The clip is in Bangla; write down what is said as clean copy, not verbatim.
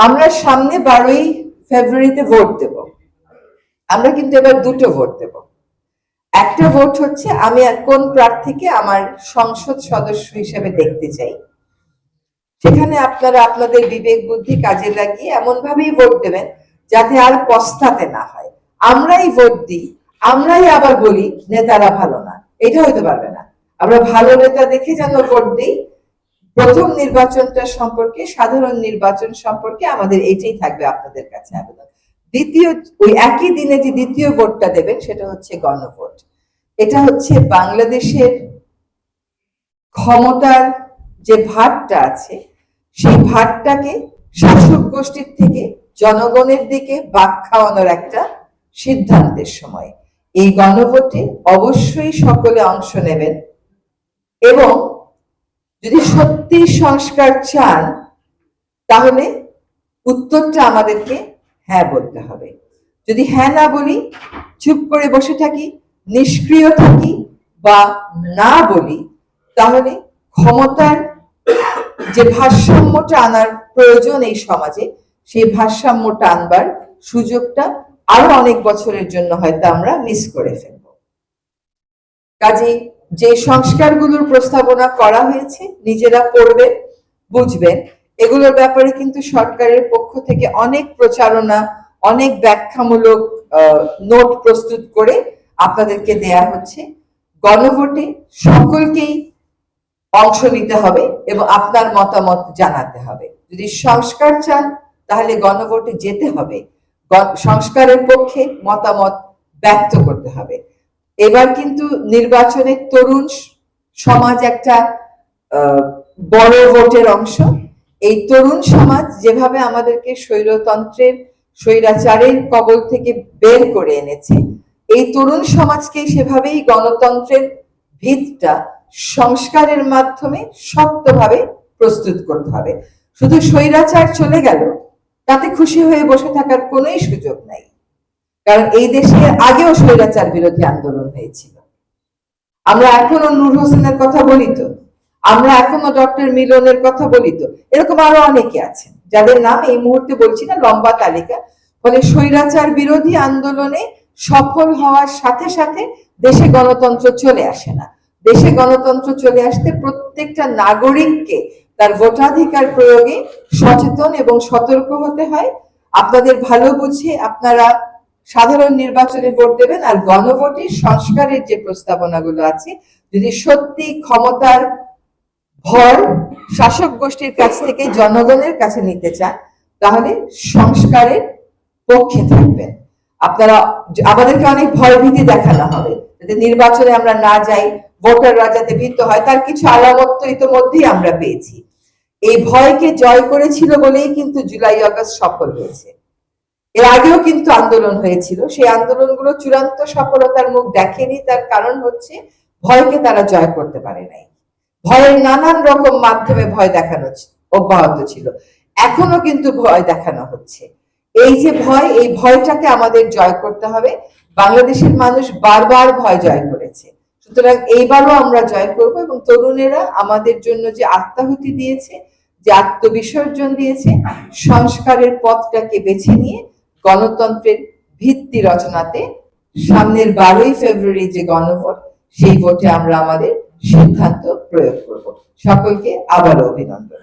আমরা সামনে 12ই ফেব্রুয়ারিতে ভোট দেব। আমরা কিন্তু এবার দুটো ভোট দেব। একটা ভোট হচ্ছে আমি কোন প্রার্থীকে আমার সংসদ সদস্য হিসেবে দেখতে চাই। সেখানে আপনারা আপনাদের বিবেক বুদ্ধি কাজে লাগিয়ে এমন ভাবেই ভোট দেবেন যাতে আর পস্তাতে না হয়। আমরাই ভোট দিই, আমরাই আবার বলি নেতারা ভালো না, এটা হতে পারবে না। আমরা ভালো নেতা দেখে যেন ভোট দিই। প্রথম নির্বাচনটা সম্পর্কে, সাধারণ নির্বাচন সম্পর্কে আমাদের এটাই থাকবে আপনাদের কাছে আবেদন। দ্বিতীয়, ওই একই দিনে যে দ্বিতীয় ভোটটা দেবেন সেটা হচ্ছে গণভোট। এটা হচ্ছে বাংলাদেশের ক্ষমতার যে ভারটা আছে সেই ভারটাকে শাসক গোষ্ঠীর থেকে জনগণের দিকে বাঁক খাওয়ানোর একটা সিদ্ধান্তের সময়। এই গণভোটে অবশ্যই সকলে অংশ নেবেন এবং যদি সত্যি সংস্কার চান তাহলে উত্তরটা আমাদেরকে হ্যাঁ বলতে হবে। যদি হ্যাঁ না বলি, চুপ করে বসে থাকি, নিষ্ক্রিয় থাকি বা না বলি, তাহলে ক্ষমতার যে ভারসাম্যটা আনার প্রয়োজন এই সমাজে, সেই ভারসাম্যটা আনবার সুযোগটা আরো অনেক বছরের জন্য হয়তো আমরা মিস করে ফেলব। কাজেই যে সংস্কারগুলোর প্রস্তাবনা করা হয়েছে নিজেরা পড়বেন, বুঝবেন। এগুলোর ব্যাপারে কিন্তু সরকারের পক্ষ থেকে অনেক প্রচারণা, অনেক ব্যাখ্যামূলক নোট প্রস্তুত করে আপনাদেরকে দেয়া হচ্ছে। গণভোটে সকলকেই অংশ নিতে হবে এবং আপনার মতামত জানাতে হবে। যদি সংস্কার চান তাহলে গণভোটে যেতে হবে, সংস্কারের পক্ষে মতামত ব্যক্ত করতে হবে। এবার কিন্তু নির্বাচনের তরুণ সমাজ একটা বড় ভোটের অংশ। এই তরুণ সমাজ যেভাবে আমাদেরকে স্বৈরতন্ত্রের, স্বৈরাচারের কবল থেকে বের করে এনেছে, এই তরুণ সমাজকে সেভাবেই গণতন্ত্রের ভিতটা সংস্কারের মাধ্যমে শক্তভাবে প্রস্তুত করতে হবে। শুধু স্বৈরাচার চলে গেল তাতে খুশি হয়ে বসে থাকার কোনোই সুযোগ নাই, কারণ এই দেশে আগেও স্বৈরাচার বিরোধী আন্দোলন হয়েছিল। আমরা এখনো নূর হোসেনের কথা বলি তো, আমরা এখনো ডক্টর মিলনের কথা বলি তো, এরকম আরো অনেকে আছেন যাদের নাম এই মুহূর্তে বলছি না, লম্বা তালিকা। ফলে স্বৈরাচার বিরোধী আন্দোলনে সফল হওয়ার সাথে সাথে দেশে গণতন্ত্র চলে আসে না। দেশে গণতন্ত্র চলে আসতে প্রত্যেকটা নাগরিককে তার ভোটাধিকার প্রয়োগে সচেতন এবং সতর্ক হতে হয়। আপনাদের ভালো বুঝে আপনারা সাধারণ নির্বাচনে ভোট দেবেন, আর গণভোটে সংস্কারের যে প্রস্তাবনাগুলো আছে যদি সত্যি ক্ষমতার ভর শাসক গোষ্ঠীর কাছ থেকে জনগণের কাছে নিতে চান তাহলে সংস্কারের পক্ষে থাকবেন। আপনারা, আমাদেরকে অনেক ভয় ভীতি দেখানো হবে যাতে নির্বাচনে আমরা না যাই, ভোটাররা যাতে ভীত হয়, তার কিছু আলামত তো ইতিমধ্যেই আমরা পেয়েছি। এই ভয়কে জয় করেছিল বলেই কিন্তু জুলাই আগস্ট সফল হয়েছে। এর আগেও কিন্তু আন্দোলন হয়েছিল, সেই আন্দোলনগুলো চূড়ান্ত সফলতার মুখ দেখেনি। তার কারণ হচ্ছে ভয়কে তারা জয় করতে পারে নাই। ভয়ের নানান রকম মাধ্যমে ভয় দেখানো অব্যাহত ছিল, এখনো কিন্তু ভয় দেখানো হচ্ছে। এই যে ভয়, এই ভয়টাকে আমাদের জয় করতে হবে। বাংলাদেশের মানুষ বারবার ভয় জয় করেছে, সুতরাং এইবারও আমরা জয় করব। এবং তরুণেরা আমাদের জন্য যে আত্মাহুতি দিয়েছে, যে আত্মবিসর্জন দিয়েছে, সংস্কারের পথটাকে বেছে নিয়ে গণতন্ত্রের ভিত্তি রচনাতে সামনের 12ই ফেব্রুয়ারি যে গণভোট, সেই ভোটে আমরা আমাদের সিদ্ধান্ত প্রয়োগ করব। সকলকে আবারও অভিনন্দন।